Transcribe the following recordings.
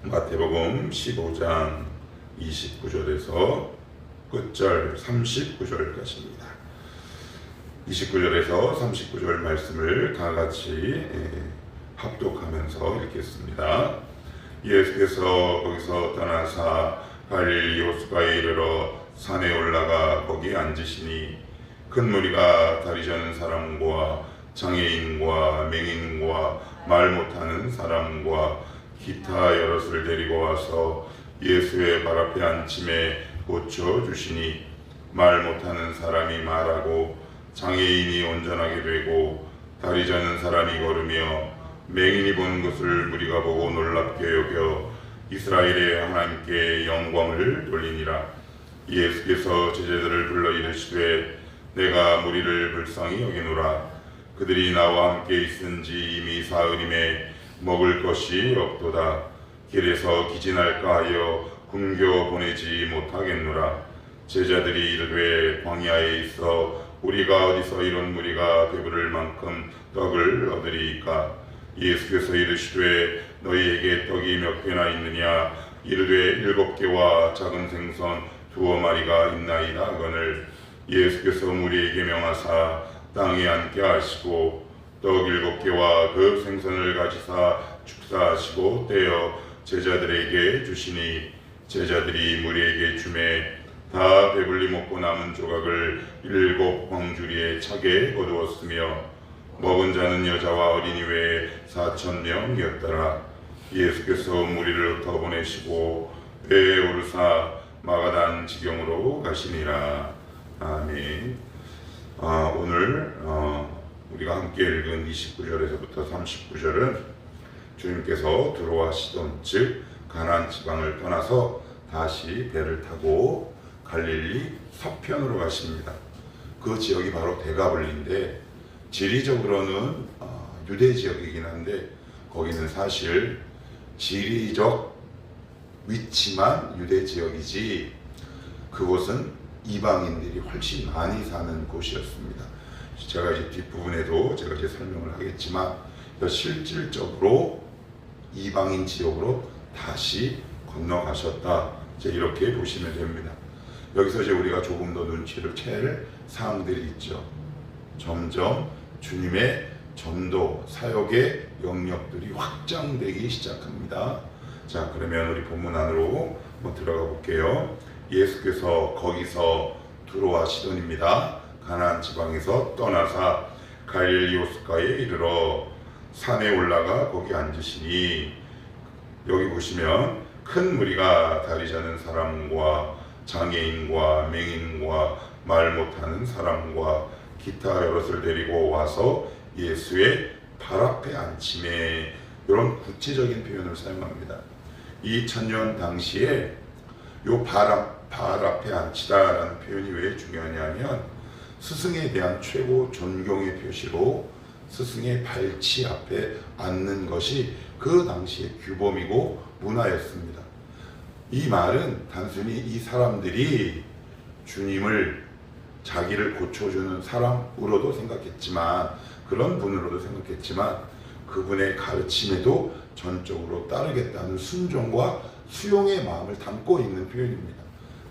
마태복음 15장 29절에서 끝절 39절까지입니다. 29절에서 39절 말씀을 다 같이 합독하면서 읽겠습니다. 예수께서 거기서 떠나사 갈릴리 호숫가에 이르러 산에 올라가 거기 앉으시니 큰 무리가 다리 저는 사람과 장애인과 맹인과 말 못하는 사람과 기타 여럿을 데리고 와서 예수의 발 앞에 앉힘에 고쳐주시니 말 못하는 사람이 말하고 장애인이 온전하게 되고 다리 저는 사람이 걸으며 맹인이 본 것을 무리가 보고 놀랍게 여겨 이스라엘의 하나님께 영광을 돌리니라. 예수께서 제자들을 불러 이르시되 내가 무리를 불쌍히 여기노라. 그들이 나와 함께 있은지 이미 사흘임에 먹을 것이 없도다. 길에서 기진할까 하여 굶겨 보내지 못하겠노라. 제자들이 이르되 광야에 있어 우리가 어디서 이런 무리가 배부를 만큼 떡을 얻으리이까. 예수께서 이르시되 너희에게 떡이 몇 개나 있느냐. 이르되 7개와 작은 생선 2마리가 있나이다 하거늘. 예수께서 무리에게 명하사 땅에 앉게 하시고 떡 7개와 그 생선을 가지사 축사하시고 떼어 제자들에게 주시니 제자들이 무리에게 주매 다 배불리 먹고 남은 조각을 7 광주리에 차게 거두었으며 먹은 자는 여자와 어린이 외에 4,000명이었더라. 예수께서 무리를 흩어보내시고 배에 오르사 마가단 지경으로 가시니라. 아멘. 오늘 우리가 함께 읽은 29절에서부터 39절은 주님께서 들어와시던 즉 가나안 지방을 떠나서 다시 배를 타고 갈릴리 서편으로 가십니다. 그 지역이 바로 대가블리인데 지리적으로는 유대 지역이긴 한데 거기는 사실 지리적 위치만 유대 지역이지 그곳은 이방인들이 훨씬 많이 사는 곳이었습니다. 제가 이제 뒷부분에도 제가 이제 설명을 하겠지만 실질적으로 이방인 지역으로 다시 건너가셨다. 이제 이렇게 보시면 됩니다. 여기서 이제 우리가 조금 더 눈치를 챌 사항들이 있죠. 점점 주님의 전도 사역의 영역들이 확장되기 시작합니다. 자, 그러면 우리 본문 안으로 한번 들어가 볼게요. 예수께서 거기서 들어와시더니입니다. 가나안 지방에서 떠나사 갈릴리 호숫가에 이르러 산에 올라가 거기 앉으시니 여기 보시면 큰 무리가 다리 저는 사람과 장애인과 맹인과 말 못하는 사람과 기타 여럿을 데리고 와서 예수의 발 앞에 앉힘에 이런 구체적인 표현을 사용합니다. 2000년 당시에 요 발 앞에 앉히다라는 표현이 왜 중요하냐면 스승에 대한 최고 존경의 표시로 스승의 발치 앞에 앉는 것이 그 당시의 규범이고 문화였습니다. 이 말은 단순히 이 사람들이 주님을 자기를 고쳐주는 사람으로도 생각했지만 그런 분으로도 생각했지만 그분의 가르침에도 전적으로 따르겠다는 순종과 수용의 마음을 담고 있는 표현입니다.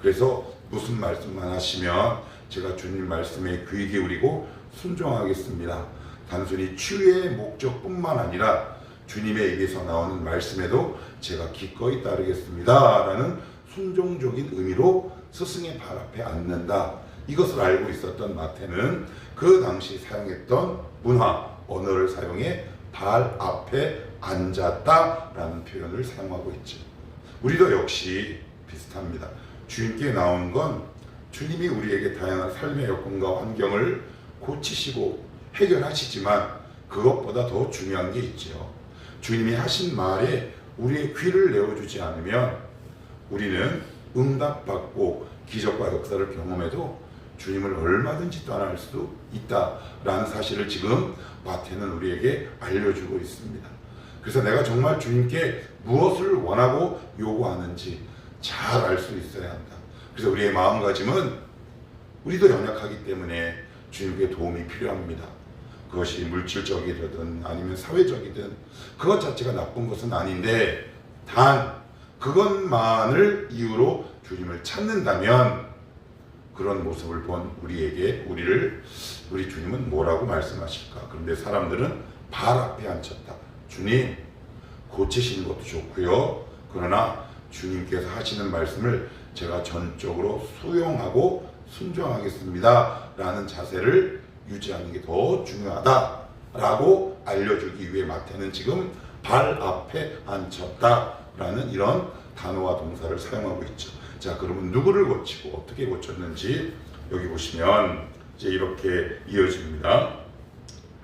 그래서 무슨 말씀만 하시면 제가 주님 말씀에 귀 기울이고 순종하겠습니다. 단순히 치유의 목적뿐만 아니라 주님의 입에서 나오는 말씀에도 제가 기꺼이 따르겠습니다 라는 순종적인 의미로 스승의 발 앞에 앉는다. 이것을 알고 있었던 마태는 그 당시 사용했던 문화, 언어를 사용해 발 앞에 앉았다라는 표현을 사용하고 있죠. 우리도 역시 비슷합니다. 주님께 나온 건 주님이 우리에게 다양한 삶의 여건과 환경을 고치시고 해결하시지만 그것보다 더 중요한 게 있죠. 주님이 하신 말에 우리의 귀를 내어주지 않으면 우리는 응답받고 기적과 역사를 경험해도 주님을 얼마든지 떠날 수도 있다라는 사실을 지금 마태는 우리에게 알려주고 있습니다. 그래서 내가 정말 주님께 무엇을 원하고 요구하는지 잘 알 수 있어야 한다. 그래서 우리의 마음가짐은 우리도 연약하기 때문에 주님께 도움이 필요합니다. 그것이 물질적이든 아니면 사회적이든 그것 자체가 나쁜 것은 아닌데 단 그것만을 이유로 주님을 찾는다면 그런 모습을 본 우리 주님은 뭐라고 말씀하실까? 그런데 사람들은 발 앞에 앉혔다. 주님, 고치시는 것도 좋고요. 그러나 주님께서 하시는 말씀을 제가 전적으로 수용하고 순종하겠습니다 라는 자세를 유지하는 게 더 중요하다 라고 알려주기 위해 마태는 지금 발 앞에 앉혔다 라는 이런 단어와 동사를 사용하고 있죠. 자, 그러면 누구를 고치고 어떻게 고쳤는지 여기 보시면 이제 이렇게 이어집니다.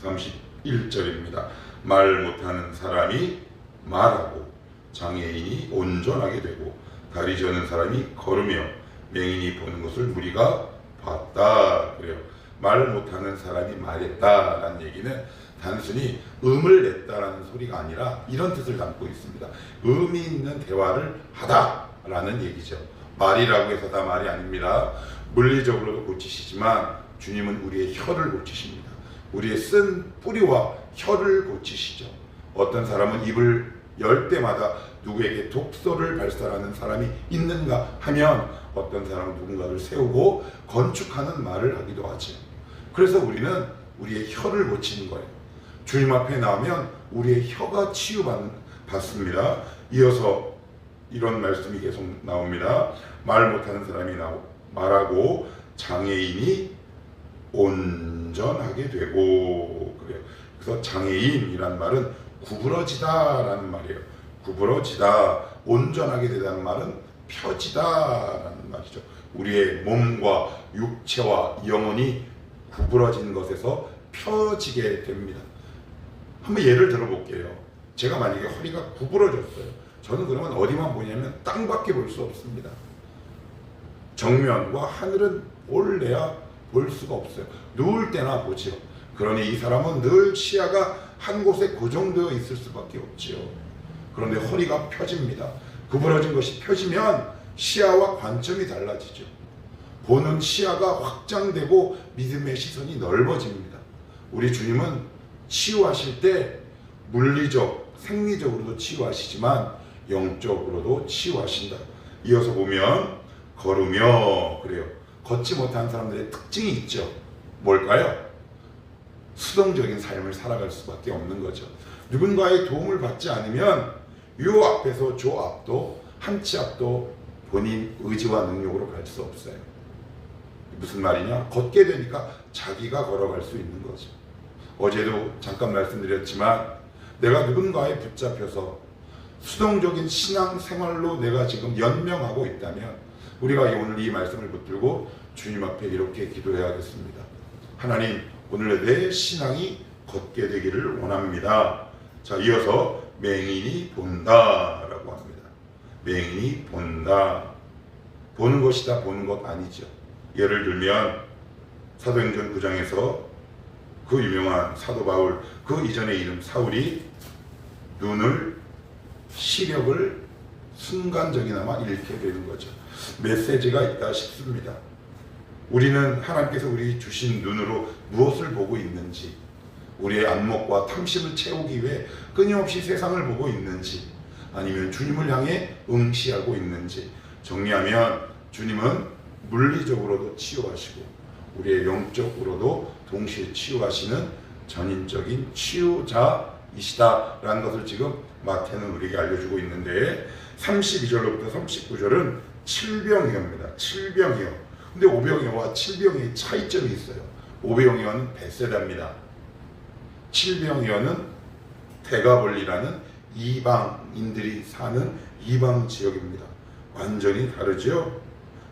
31절입니다. 말 못하는 사람이 말하고 장애인이 온전하게 되고 다리 저는 사람이 걸으며 맹인이 보는 것을 무리가 봤다. 그래요. 말 못하는 사람이 말했다라는 얘기는 단순히 음을 냈다라는 소리가 아니라 이런 뜻을 담고 있습니다. 의미 있는 대화를 하다라는 얘기죠. 말이라고 해서 다 말이 아닙니다. 물리적으로도 고치시지만 주님은 우리의 혀를 고치십니다. 우리의 쓴 뿌리와 혀를 고치시죠. 어떤 사람은 입을 열 때마다 누구에게 독소를 발산하는 사람이 있는가 하면 어떤 사람은 누군가를 세우고 건축하는 말을 하기도 하죠. 그래서 우리는 우리의 혀를 고치는 거예요. 주님 앞에 나오면 우리의 혀가 치유받습니다. 이어서 이런 말씀이 계속 나옵니다. 말 못하는 사람이 말하고 장애인이 온전하게 되고 그래요. 그래서 장애인이란 말은 구부러지다라는 말이에요. 구부러지다. 온전하게 되다는 말은 펴지다라는 말이죠. 우리의 몸과 육체와 영혼이 구부러진 것에서 펴지게 됩니다. 한번 예를 들어볼게요. 제가 만약에 허리가 구부러졌어요. 저는 그러면 어디만 보냐면 땅밖에 볼 수 없습니다. 정면과 하늘은 올래야 볼 수가 없어요. 누울 때나 보죠. 그러니 이 사람은 늘 시야가 한 곳에 고정되어 있을 수밖에 없지요. 그런데 허리가 펴집니다. 구부러진 것이 펴지면 시야와 관점이 달라지죠. 보는 시야가 확장되고 믿음의 시선이 넓어집니다. 우리 주님은 치유하실 때 물리적, 생리적으로도 치유하시지만 영적으로도 치유하신다. 이어서 보면 걸으며 그래요. 걷지 못한 사람들의 특징이 있죠. 뭘까요? 수동적인 삶을 살아갈 수밖에 없는 거죠. 누군가의 도움을 받지 않으면 요 앞에서 저 앞도 한 치 앞도 본인 의지와 능력으로 갈 수 없어요. 무슨 말이냐? 걷게 되니까 자기가 걸어갈 수 있는 거죠. 어제도 잠깐 말씀드렸지만 내가 누군가에 붙잡혀서 수동적인 신앙생활로 내가 지금 연명하고 있다면 우리가 오늘 이 말씀을 붙들고 주님 앞에 이렇게 기도해야겠습니다. 하나님, 오늘 내 신앙이 걷게 되기를 원합니다. 자, 이어서 맹인이 본다라고 합니다. 맹인이 본다. 보는 것이다 보는 것 아니죠. 예를 들면 사도행전 9장에서 그 유명한 사도 바울, 그 이전의 이름 사울이 눈을 시력을 순간적이나마 잃게 되는 거죠. 메시지가 있다 싶습니다. 우리는 하나님께서 우리 주신 눈으로 무엇을 보고 있는지, 우리의 안목과 탐심을 채우기 위해 끊임없이 세상을 보고 있는지, 아니면 주님을 향해 응시하고 있는지, 정리하면 주님은 물리적으로도 치유하시고 우리의 영적으로도 동시에 치유하시는 전인적인 치유자이시다라는 것을 지금 마태는 우리에게 알려주고 있는데 32절로부터 39절은 칠병이어입니다. 칠병이어. 근데 오병이어와 칠병이의 차이점이 있어요. 오병이어는 벳세다입니다. 칠병이어는 대가볼리라는 이방인들이 사는 이방 지역입니다. 완전히 다르죠.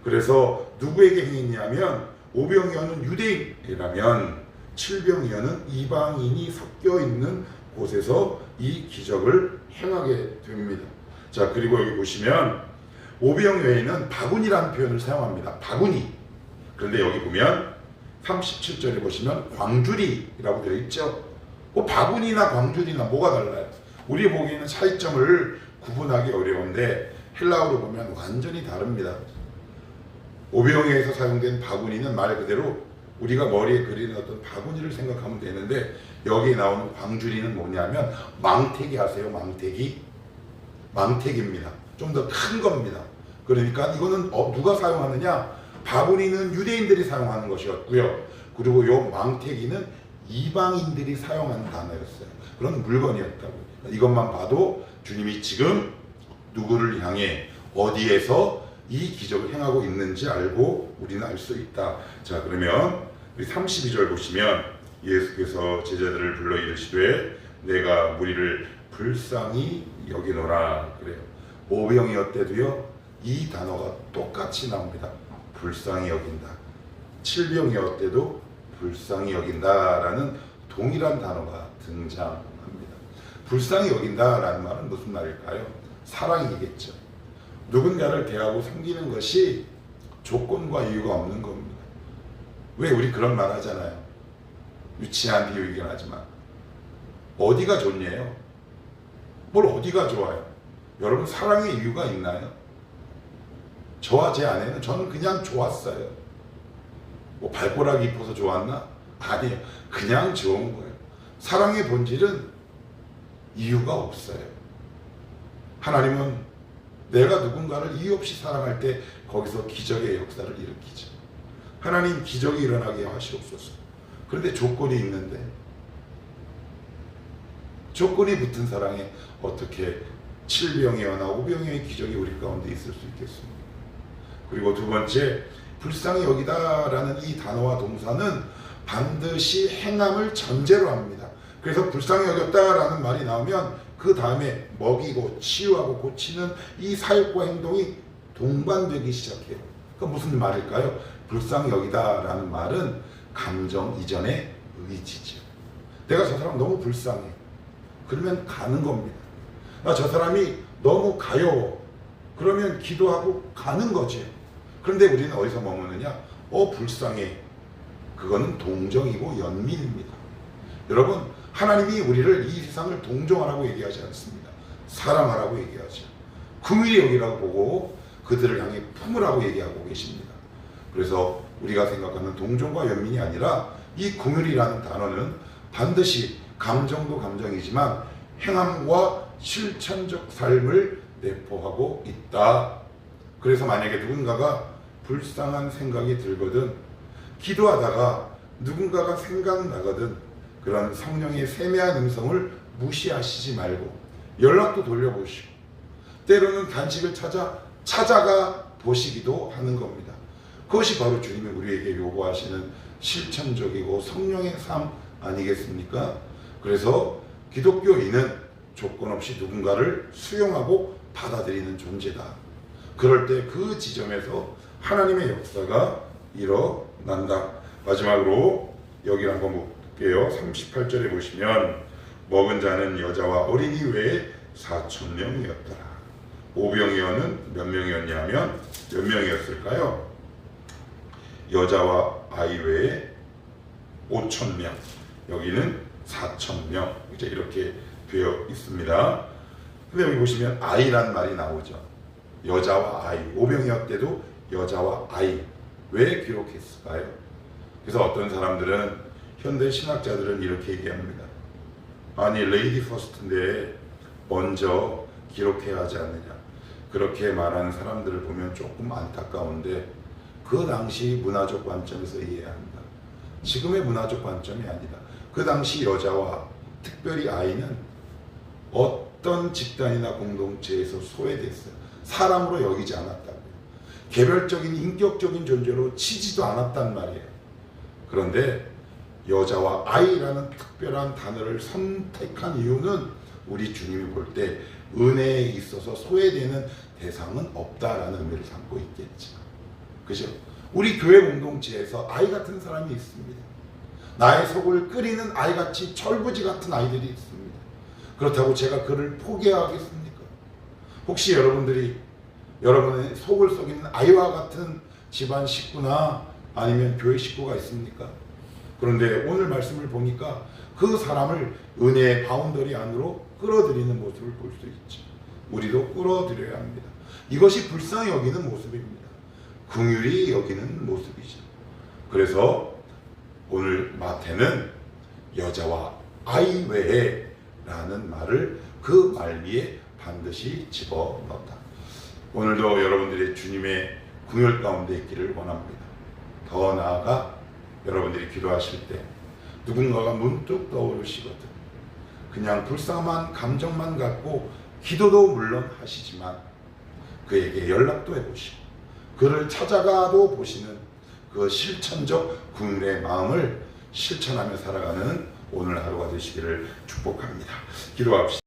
그래서 누구에게 행했냐면 오병이어는 유대인이라면 칠병이어는 이방인이 섞여 있는 곳에서 이 기적을 행하게 됩니다. 자, 그리고 여기 보시면 오병이어에는 바구니라는 표현을 사용합니다. 바구니. 그런데 여기 보면 37절에 보시면 광주리라고 되어 있죠. 바구니나 광주리나 뭐가 달라요? 우리 보기에는 차이점을 구분하기 어려운데 헬라어로 보면 완전히 다릅니다. 오병이어에서 사용된 바구니는 말 그대로 우리가 머리에 그리는 어떤 바구니를 생각하면 되는데 여기에 나오는 광주리는 뭐냐면 망태기 아세요? 망태기? 망택입니다. 좀 더 큰 겁니다. 그러니까 이거는 누가 사용하느냐? 바구니는 유대인들이 사용하는 것이었고요. 그리고 요 망태기는 이방인들이 사용하는 단어였어요. 그런 물건이었다고. 이것만 봐도 주님이 지금 누구를 향해 어디에서 이 기적을 행하고 있는지 알고 우리는 알 수 있다. 자, 그러면 우리 32절 보시면 예수께서 제자들을 불러 이르시되 내가 무리를 불쌍히 여기노라 그래요. 오병이어때도요 이 단어가 똑같이 나옵니다. 불쌍히 여긴다. 칠병이어때도 불쌍히 여긴다라는 동일한 단어가 등장합니다. 불쌍히 여긴다라는 말은 무슨 말일까요? 사랑이겠죠. 누군가를 대하고 섬기는 것이 조건과 이유가 없는 겁니다. 왜 우리 그런 말 하잖아요. 유치한 비유이긴 하지만 어디가 좋냐요? 뭘 어디가 좋아요? 여러분 사랑의 이유가 있나요? 저와 제 아내는 저는 그냥 좋았어요. 뭐 발꼬락이 이뻐서 좋았나? 아니에요. 그냥 좋은 거예요. 사랑의 본질은 이유가 없어요. 하나님은 내가 누군가를 이유 없이 사랑할 때 거기서 기적의 역사를 일으키죠. 하나님 기적이 일어나게 하시옵소서. 그런데 조건이 있는데 조건이 붙은 사랑에 어떻게 7병이어나 5병의 기적이 우리 가운데 있을 수 있겠습니까? 그리고 두 번째, 불쌍히 여기다라는 이 단어와 동사는 반드시 행함을 전제로 합니다. 그래서 불쌍히 여겼다라는 말이 나오면 그 다음에 먹이고 치유하고 고치는 이 사역과 행동이 동반되기 시작해요. 그러니까 무슨 말일까요? 불쌍히 여기다라는 말은 감정 이전의 의지죠. 내가 저 사람 너무 불쌍해. 그러면 가는 겁니다. 저 사람이 너무 가여워. 그러면 기도하고 가는 거죠. 그런데 우리는 어디서 머무느냐? 불쌍해. 그거는 동정이고 연민입니다. 여러분, 하나님이 우리를 이 세상을 동정하라고 얘기하지 않습니다. 사랑하라고 얘기하죠. 긍휼히 여기라고 보고 그들을 향해 품으라고 얘기하고 계십니다. 그래서 우리가 생각하는 동정과 연민이 아니라 이 긍휼이라는 단어는 반드시 감정도 감정이지만 행함과 실천적 삶을 내포하고 있다. 그래서 만약에 누군가가 불쌍한 생각이 들거든, 기도하다가 누군가가 생각나거든, 그런 성령의 세미한 음성을 무시하시지 말고 연락도 돌려보시고 때로는 간식을 찾아가 보시기도 하는 겁니다. 그것이 바로 주님이 우리에게 요구하시는 실천적이고 성령의 삶 아니겠습니까? 그래서 기독교인은 조건 없이 누군가를 수용하고 받아들이는 존재다. 그럴 때 그 지점에서 하나님의 역사가 일어난다. 마지막으로 여기 한번 볼게요. 38절에 보시면 먹은 자는 여자와 어린이 외에 4,000명이었더라. 오병이어는 몇 명이었냐면 몇 명이었을까요? 여자와 아이 외에 5,000명, 여기는 4,000명, 이제 이렇게 되어 있습니다. 근데 여기 보시면 아이란 말이 나오죠. 여자와 아이, 오병이어 때도 여자와 아이, 왜 기록했을까요? 그래서 어떤 사람들은, 현대 신학자들은 이렇게 얘기합니다. 아니 레이디 퍼스트인데 먼저 기록해야 하지 않느냐. 그렇게 말하는 사람들을 보면 조금 안타까운데 그 당시 문화적 관점에서 이해해야 합니다. 지금의 문화적 관점이 아니다. 그 당시 여자와 특별히 아이는 어떤 집단이나 공동체에서 소외됐어요. 사람으로 여기지 않았다고요. 개별적인 인격적인 존재로 치지도 않았단 말이에요. 그런데 여자와 아이라는 특별한 단어를 선택한 이유는 우리 주님이 볼 때 은혜에 있어서 소외되는 대상은 없다라는 의미를 담고 있겠죠. 그죠? 우리 교회 공동체에서 아이 같은 사람이 있습니다. 나의 속을 끓이는 아이같이 철부지 같은 아이들이 있습니다. 그렇다고 제가 그를 포기하겠습니까? 혹시 여러분들이 여러분의 속을 썩이는 아이와 같은 집안 식구나 아니면 교회 식구가 있습니까? 그런데 오늘 말씀을 보니까 그 사람을 은혜의 바운더리 안으로 끌어들이는 모습을 볼 수 있죠. 우리도 끌어들여야 합니다. 이것이 불쌍히 여기는 모습입니다. 긍휼히 여기는 모습이죠. 그래서 오늘 마태는 여자와 아이 외에 라는 말을 그 말 위에 반드시 집어넣었다. 오늘도 여러분들이 주님의 궁열 가운데 있기를 원합니다. 더 나아가 여러분들이 기도하실 때 누군가가 문득 떠오르시거든 그냥 불쌍한 감정만 갖고 기도도 물론 하시지만 그에게 연락도 해보시고 그를 찾아가도 보시는 그 실천적 궁율의 마음을 실천하며 살아가는 오늘 하루가 되시기를 축복합니다. 기도합시다.